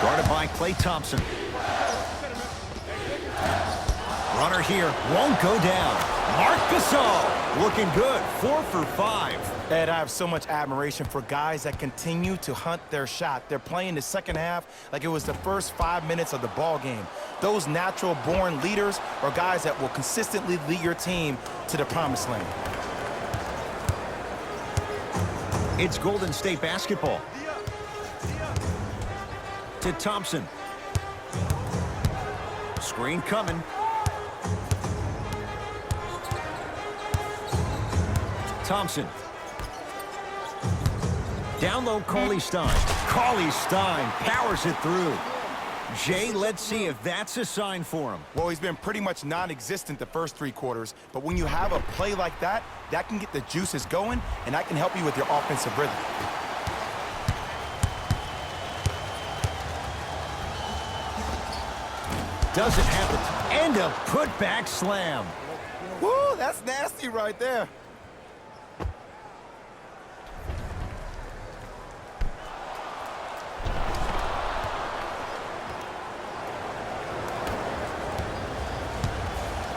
Guarded by Klay Thompson. Runner here won't go down. Marc Gasol looking good, 4 for 5. Ed, I have so much admiration for guys that continue to hunt their shot. They're playing the second half like it was the first 5 minutes of the ball game. Those natural-born leaders are guys that will consistently lead your team to the promised land. It's Golden State basketball. To Thompson. Screen coming. Thompson. Down low, Cauley-Stein. Cauley-Stein powers it through. Jay, let's see if that's a sign for him. Well, he's been pretty much non-existent the first 3 quarters, but when you have a play like that, that can get the juices going, and that can help you with your offensive rhythm. Doesn't have it. And a putback slam. Woo, that's nasty right there.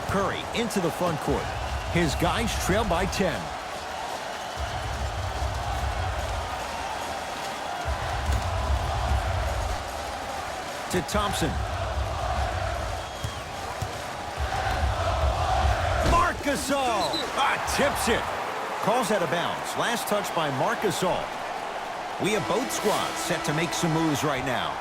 Curry into the front court. His guys trail by 10. To Thompson. Marc Gasol tips it. Calls out of bounds. Last touch by Marc Gasol. We have both squads set to make some moves right now.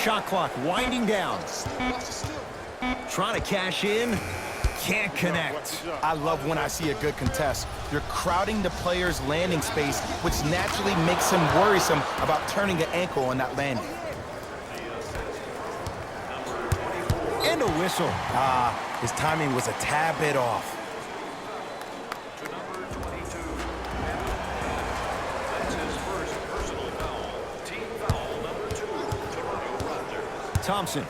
Shot clock winding down. Trying to cash in. Can't connect. I love when I see a good contest. You're crowding the player's landing space, which naturally makes him worrisome about turning an ankle on that landing. And a whistle. His timing was a tad bit off. Thompson.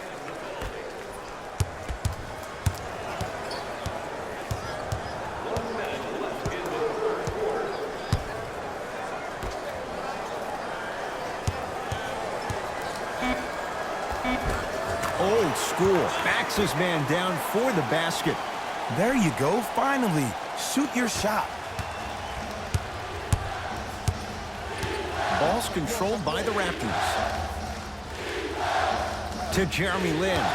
Old school. Backs his man down for the basket. There you go, finally. Shoot your shot. Ball's controlled by the Raptors. To Jeremy Lin.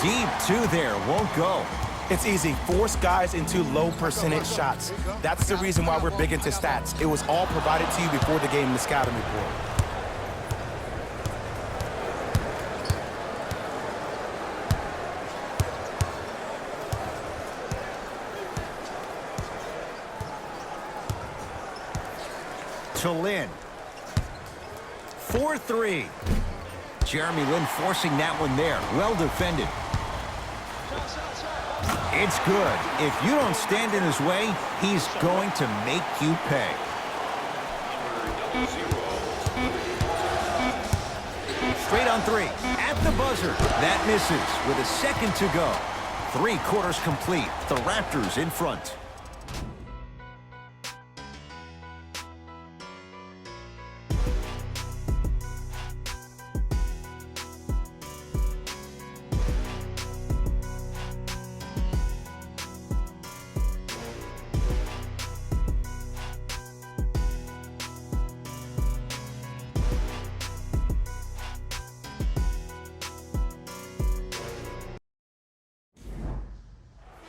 Deep 2 there, won't go. It's easy. Force guys into low percentage shots. That's the reason why we're big into stats. It was all provided to you before the game in the scouting report. To Lin. 4-3. Jeremy Lin forcing that one there. Well defended. It's good. If you don't stand in his way, he's going to make you pay. Straight on 3. At the buzzer. That misses with a second to go. 3 quarters complete. The Raptors in front.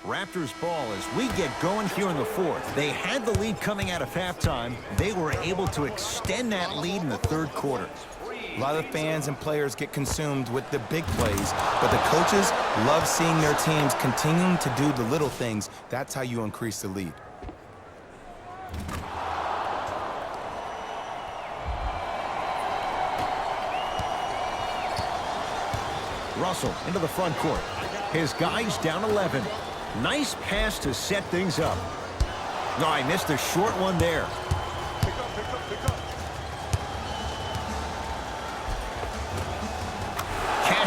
Raptors ball as we get going here in the 4th. They had the lead coming out of halftime. They were able to extend that lead in the 3rd quarter. A lot of fans and players get consumed with the big plays, but the coaches love seeing their teams continuing to do the little things. That's how you increase the lead. Russell into the front court. His guys down 11. Nice pass to set things up. No, he missed a short one there.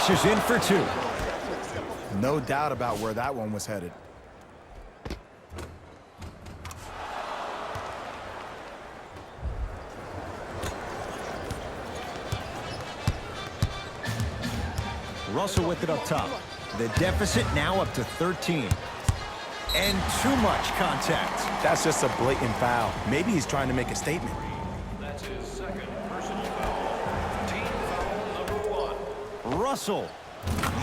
cashes in for 2. No doubt about where that one was headed. Russell with it up top. The deficit now up to 13. And too much contact. That's just a blatant foul. Maybe he's trying to make a statement. That's his second personal foul. Team foul number 1. Russell.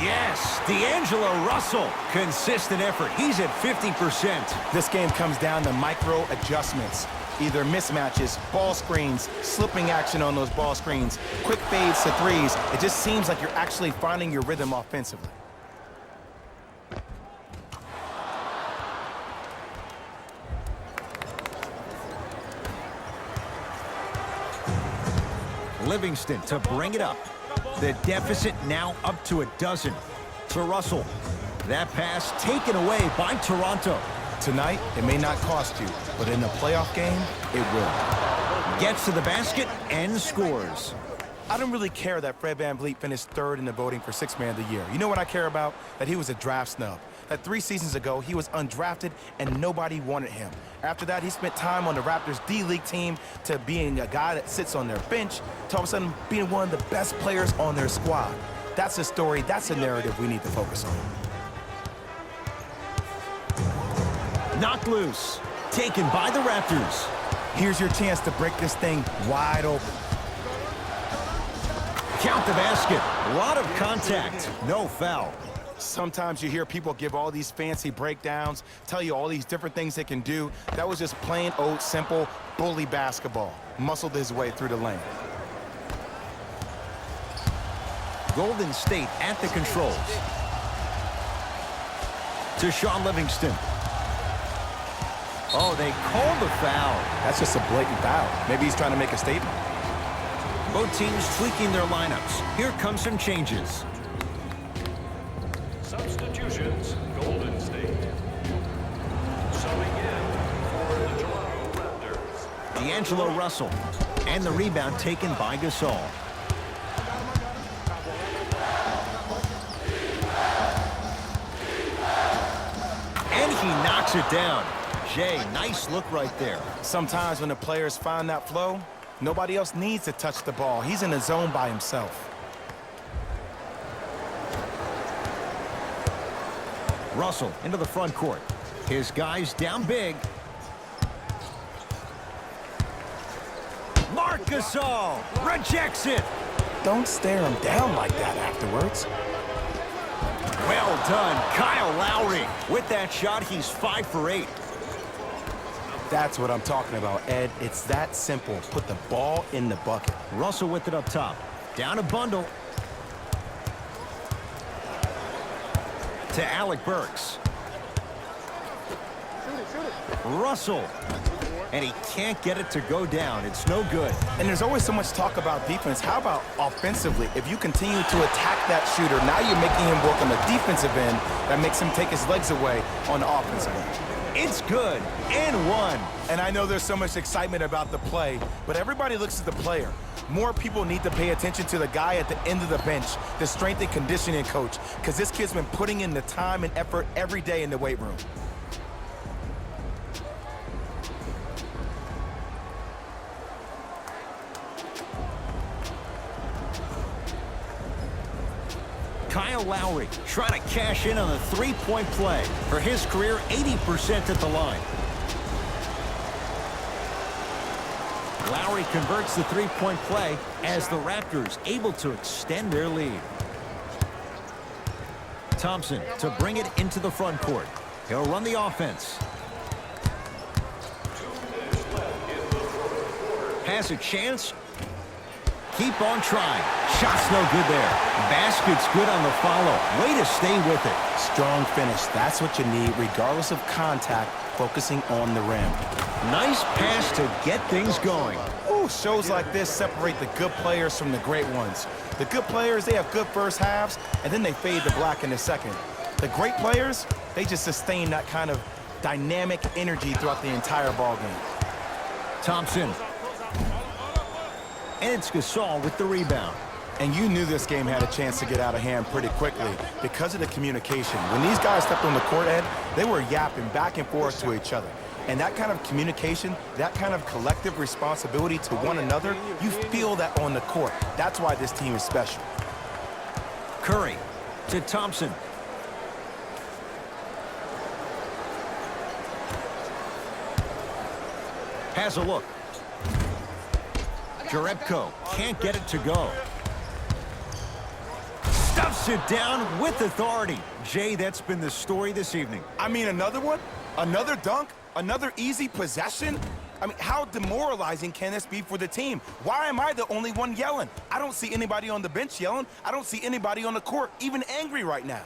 Yes, D'Angelo Russell. Consistent effort. He's at 50%. This game comes down to micro adjustments. Either mismatches, ball screens, slipping action on those ball screens, quick fades to threes. It just seems like you're actually finding your rhythm offensively. Livingston to bring it up. The deficit now up to 12. To Russell. That pass taken away by Toronto. Tonight, it may not cost you, but in a playoff game, it will. Gets to the basket and scores. I don't really care that Fred VanVleet finished 3rd in the voting for Sixth Man of the Year. You know what I care about? That he was a draft snub. That 3 seasons ago, he was undrafted and nobody wanted him. After that, he spent time on the Raptors D-League team to being a guy that sits on their bench to all of a sudden being one of the best players on their squad. That's a story, that's a narrative we need to focus on. Knocked loose. Taken by the Raptors. Here's your chance to break this thing wide open. Count the basket. A lot of contact. No foul. Sometimes you hear people give all these fancy breakdowns, tell you all these different things they can do. That was just plain old simple bully basketball. Muscled his way through the lane. Golden State at the controls. To Shaun Livingston. Oh, they called the foul. That's just a blatant foul. Maybe he's trying to make a statement. Both teams tweaking their lineups. Here come some changes. Substitutions, Golden State. Subbing in for the Toronto Raptors. D'Angelo Russell. And the rebound taken by Gasol. And he knocks it down. Jay, nice look right there. Sometimes when the players find that flow, nobody else needs to touch the ball. He's in the zone by himself. Russell into the front court. His guys down big. Marc Gasol rejects it. Don't stare him down like that afterwards. Well done, Kyle Lowry. With that shot, he's 5 for 8. That's what I'm talking about, Ed. It's that simple. Put the ball in the bucket. Russell with it up top. Down a bundle. To Alec Burks. Russell. And he can't get it to go down. It's no good. And there's always so much talk about defense. How about offensively? If you continue to attack that shooter, now you're making him work on the defensive end. That makes him take his legs away on the offensive end. It's good. And 1. And I know there's so much excitement about the play, but everybody looks at the player. More people need to pay attention to the guy at the end of the bench, the strength and conditioning coach, because this kid's been putting in the time and effort every day in the weight room. Kyle Lowry trying to cash in on the three-point play. For his career, 80% at the line. Lowry converts the three-point play as the Raptors able to extend their lead. Thompson to bring it into the front court. He'll run the offense. Has a chance. Keep on trying. Shot's no good there. Basket's good on the follow. Way to stay with it. Strong finish. That's what you need, regardless of contact, focusing on the rim. Nice pass to get things going. Ooh, shows like this separate the good players from the great ones. The good players, they have good first halves, and then they fade to black in the second. The great players, they just sustain that kind of dynamic energy throughout the entire ball game. Thompson. And it's Gasol with the rebound. And you knew this game had a chance to get out of hand pretty quickly because of the communication. When these guys stepped on the court, Ed, they were yapping back and forth to each other. And that kind of communication, that kind of collective responsibility to one another, you feel that on the court. That's why this team is special. Curry to Thompson. Has a look. Jerebko can't get it to go. Stuffs it down with authority. Jay, that's been the story this evening. I mean, another one? Another dunk? Another easy possession? I mean, how demoralizing can this be for the team? Why am I the only one yelling? I don't see anybody on the bench yelling. I don't see anybody on the court even angry right now.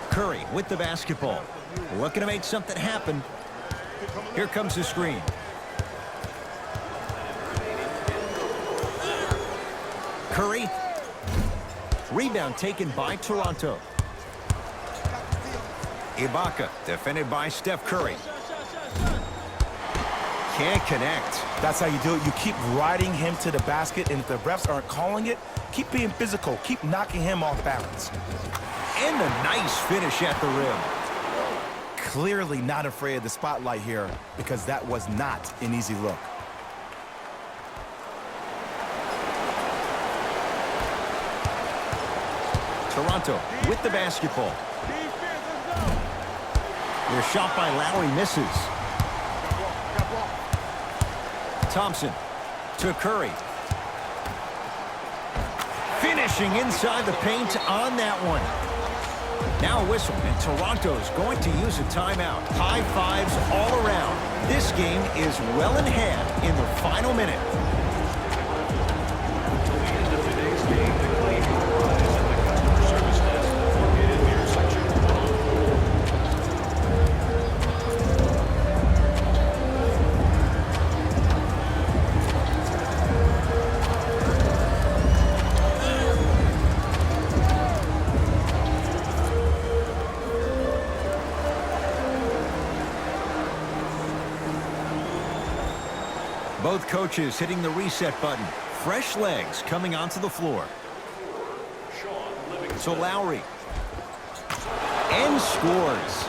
Curry with the basketball. Looking to make something happen. Here comes the screen. Curry. Rebound taken by Toronto. Ibaka defended by Steph Curry. Can't connect. That's how you do it. You keep riding him to the basket, and if the refs aren't calling it, keep being physical. Keep knocking him off balance. And a nice finish at the rim. Clearly not afraid of the spotlight here because that was not an easy look. Toronto with the basketball. Their shot by Lowry misses. Thompson to Curry. Finishing inside the paint on that one. Now a whistle, and Toronto's going to use a timeout. High fives all around. This game is well in hand in the final minute. To lead into today's game, the Clay Rise and the customer service desk located near section 1. Both coaches hitting the reset button. Fresh legs coming onto the floor. So Lowry. And scores.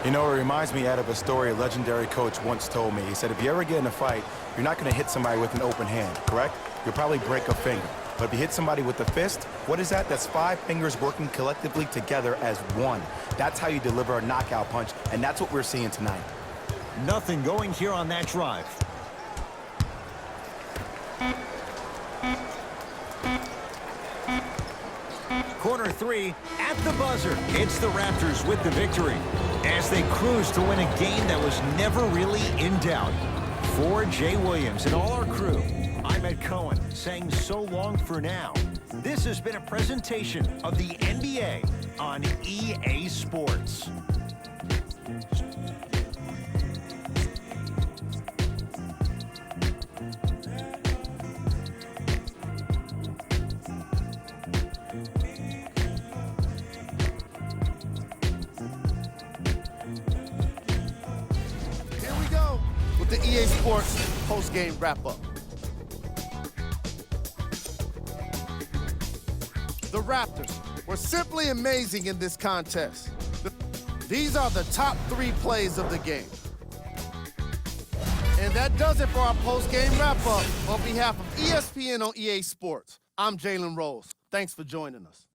You know, it reminds me out of a story a legendary coach once told me. He said, if you ever get in a fight, you're not going to hit somebody with an open hand, correct? You'll probably break a finger. But if you hit somebody with a fist, what is that? That's 5 fingers working collectively together as one. That's how you deliver a knockout punch, and that's what we're seeing tonight. Nothing going here on that drive. Corner 3 at the buzzer. It's the Raptors with the victory as they cruise to win a game that was never really in doubt. For Jay Williams and all our crew, I'm Ed Cohen saying so long for now. This has been a presentation of the NBA on EA Sports. The EA Sports post-game wrap-up. The Raptors were simply amazing in this contest. These are the top 3 plays of the game. And that does it for our post-game wrap-up. On behalf of ESPN on EA Sports, I'm Jalen Rose. Thanks for joining us.